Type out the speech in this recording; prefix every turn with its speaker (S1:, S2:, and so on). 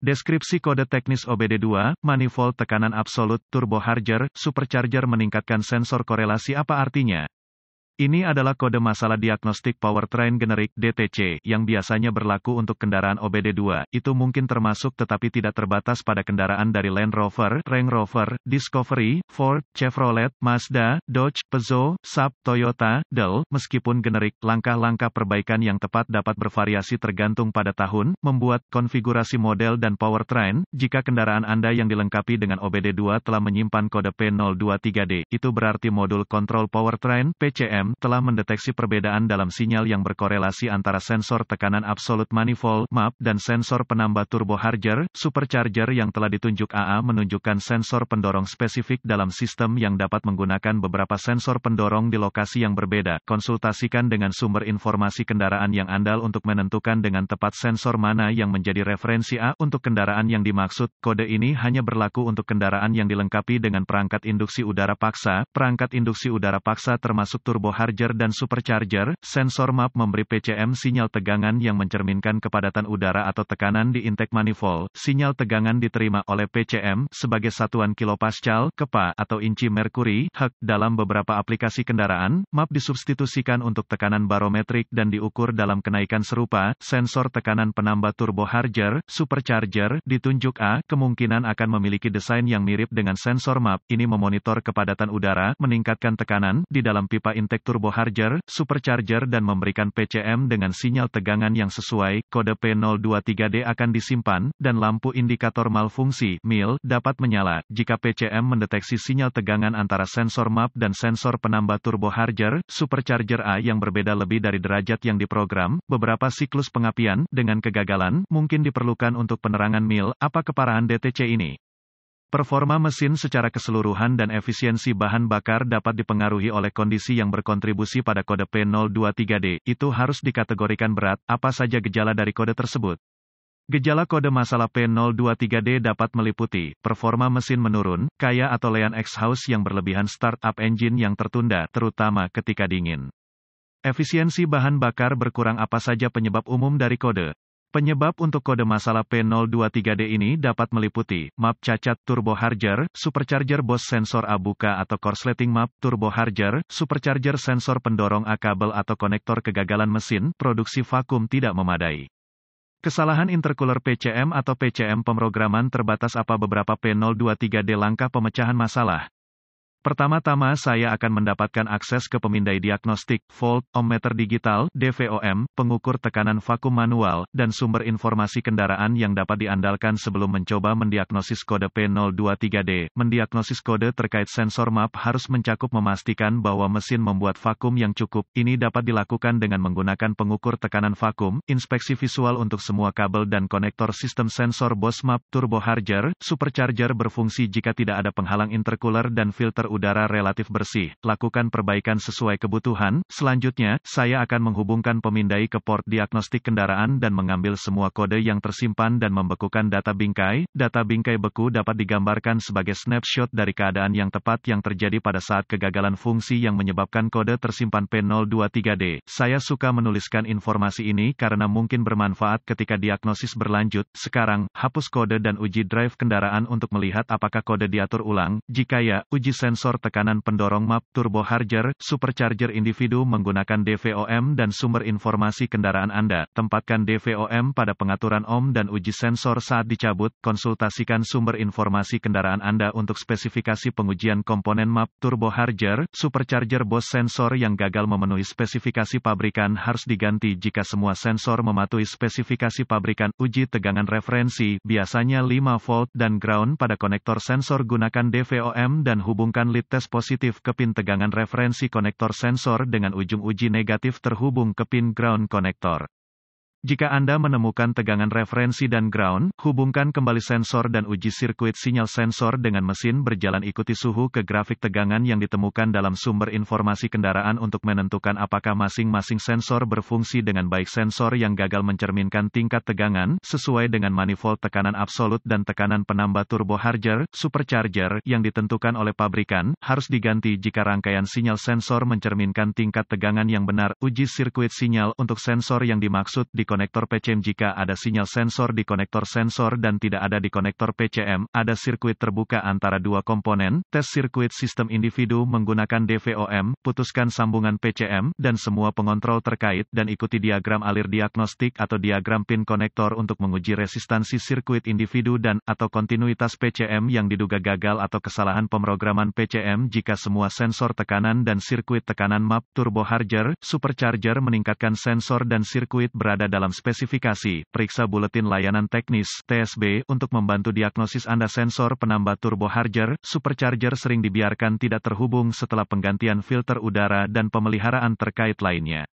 S1: Deskripsi kode teknis OBD2, manifold tekanan absolut, turbocharger, supercharger meningkatkan sensor korelasi. Apa artinya? Ini adalah kode masalah diagnostik powertrain generik (DTC) yang biasanya berlaku untuk kendaraan OBD2. Itu mungkin termasuk tetapi tidak terbatas pada kendaraan dari Land Rover, Range Rover, Discovery, Ford, Chevrolet, Mazda, Dodge, Peugeot, Saab, Toyota, Dell. Meskipun generik, langkah-langkah perbaikan yang tepat dapat bervariasi tergantung pada tahun, membuat, konfigurasi model dan powertrain. Jika kendaraan Anda yang dilengkapi dengan OBD2 telah menyimpan kode P023D, itu berarti modul kontrol powertrain (PCM) telah mendeteksi perbedaan dalam sinyal yang berkorelasi antara sensor tekanan absolut manifold (MAP) dan sensor penambah turbocharger, supercharger yang telah ditunjuk. AA menunjukkan sensor pendorong spesifik dalam sistem yang dapat menggunakan beberapa sensor pendorong di lokasi yang berbeda. Konsultasikan dengan sumber informasi kendaraan yang andal untuk menentukan dengan tepat sensor mana yang menjadi referensi A untuk kendaraan yang dimaksud. Kode ini hanya berlaku untuk kendaraan yang dilengkapi dengan perangkat induksi udara paksa. Perangkat induksi udara paksa termasuk turbocharger dan supercharger. Sensor MAP memberi PCM sinyal tegangan yang mencerminkan kepadatan udara atau tekanan di intake manifold. Sinyal tegangan diterima oleh PCM sebagai satuan kilopascal, kepa, atau inci merkuri, Hg. Dalam beberapa aplikasi kendaraan, MAP disubstitusikan untuk tekanan barometrik dan diukur dalam kenaikan serupa. Sensor tekanan penambah turbocharger, supercharger, ditunjuk A, kemungkinan akan memiliki desain yang mirip dengan sensor MAP. Ini memonitor kepadatan udara, meningkatkan tekanan di dalam pipa intake turbocharger, supercharger dan memberikan PCM dengan sinyal tegangan yang sesuai. Kode P023D akan disimpan, dan lampu indikator malfungsi (MIL) dapat menyala. Jika PCM mendeteksi sinyal tegangan antara sensor MAP dan sensor penambah turbocharger, supercharger A yang berbeda lebih dari derajat yang diprogram, beberapa siklus pengapian, dengan kegagalan, mungkin diperlukan untuk penerangan MIL. Apa keparahan DTC ini? Performa mesin secara keseluruhan dan efisiensi bahan bakar dapat dipengaruhi oleh kondisi yang berkontribusi pada kode P023D. Itu harus dikategorikan berat. Apa saja gejala dari kode tersebut? Gejala kode masalah P023D dapat meliputi performa mesin menurun, kaya atau lean exhaust yang berlebihan, start-up engine yang tertunda, terutama ketika dingin. Efisiensi bahan bakar berkurang. Apa saja penyebab umum dari kode? Penyebab untuk kode masalah P023D ini dapat meliputi MAP cacat, turbocharger, supercharger BOS sensor A buka atau korsleting MAP, turbocharger, supercharger sensor pendorong A kabel atau konektor kegagalan mesin, produksi vakum tidak memadai. Kesalahan intercooler PCM atau PCM pemrograman terbatas. Apa beberapa P023D langkah pemecahan masalah? Pertama-tama saya akan mendapatkan akses ke pemindai diagnostik, volt, ohmmeter digital, DVOM, pengukur tekanan vakum manual, dan sumber informasi kendaraan yang dapat diandalkan sebelum mencoba mendiagnosis kode P023D. Mendiagnosis kode terkait sensor MAP harus mencakup memastikan bahwa mesin membuat vakum yang cukup. Ini dapat dilakukan dengan menggunakan pengukur tekanan vakum, inspeksi visual untuk semua kabel dan konektor sistem sensor BOS MAP, turbocharger, supercharger berfungsi jika tidak ada penghalang intercooler dan filter udara relatif bersih. Lakukan perbaikan sesuai kebutuhan. Selanjutnya, saya akan menghubungkan pemindai ke port diagnostik kendaraan dan mengambil semua kode yang tersimpan dan membekukan data bingkai. Data bingkai beku dapat digambarkan sebagai snapshot dari keadaan yang tepat yang terjadi pada saat kegagalan fungsi yang menyebabkan kode tersimpan P023D. Saya suka menuliskan informasi ini karena mungkin bermanfaat ketika diagnosis berlanjut. Sekarang, hapus kode dan uji drive kendaraan untuk melihat apakah kode diatur ulang. Jika ya, uji sensor tekanan pendorong MAP, turbocharger, supercharger individu menggunakan DVOM dan sumber informasi kendaraan Anda. Tempatkan DVOM pada pengaturan ohm dan uji sensor saat dicabut. Konsultasikan sumber informasi kendaraan Anda untuk spesifikasi pengujian komponen MAP, turbocharger, supercharger BOS. Sensor yang gagal memenuhi spesifikasi pabrikan harus diganti jika semua sensor mematuhi spesifikasi pabrikan. Uji tegangan referensi, biasanya 5 volt dan ground pada konektor sensor. Gunakan DVOM dan hubungkan lead test positif ke pin tegangan referensi konektor sensor dengan ujung uji negatif terhubung ke pin ground konektor. Jika Anda menemukan tegangan referensi dan ground, hubungkan kembali sensor dan uji sirkuit sinyal sensor dengan mesin berjalan. Ikuti suhu ke grafik tegangan yang ditemukan dalam sumber informasi kendaraan untuk menentukan apakah masing-masing sensor berfungsi dengan baik. Sensor yang gagal mencerminkan tingkat tegangan sesuai dengan manifold tekanan absolut dan tekanan penambah turbocharger, supercharger yang ditentukan oleh pabrikan, harus diganti jika rangkaian sinyal sensor mencerminkan tingkat tegangan yang benar. Uji sirkuit sinyal untuk sensor yang dimaksud di konektor PCM. Jika ada sinyal sensor di konektor sensor dan tidak ada di konektor PCM, ada sirkuit terbuka antara dua komponen. Tes sirkuit sistem individu menggunakan DVOM, putuskan sambungan PCM, dan semua pengontrol terkait, dan ikuti diagram alir diagnostik atau diagram pin konektor untuk menguji resistansi sirkuit individu dan atau kontinuitas PCM yang diduga gagal atau kesalahan pemrograman PCM. Jika semua sensor tekanan dan sirkuit tekanan map turbo harger, supercharger meningkatkan sensor dan sirkuit berada dalam spesifikasi. Periksa buletin layanan teknis (TSB) untuk membantu diagnosis Anda. Sensor penambah turbo harger, supercharger sering dibiarkan tidak terhubung setelah penggantian filter udara dan pemeliharaan terkait lainnya.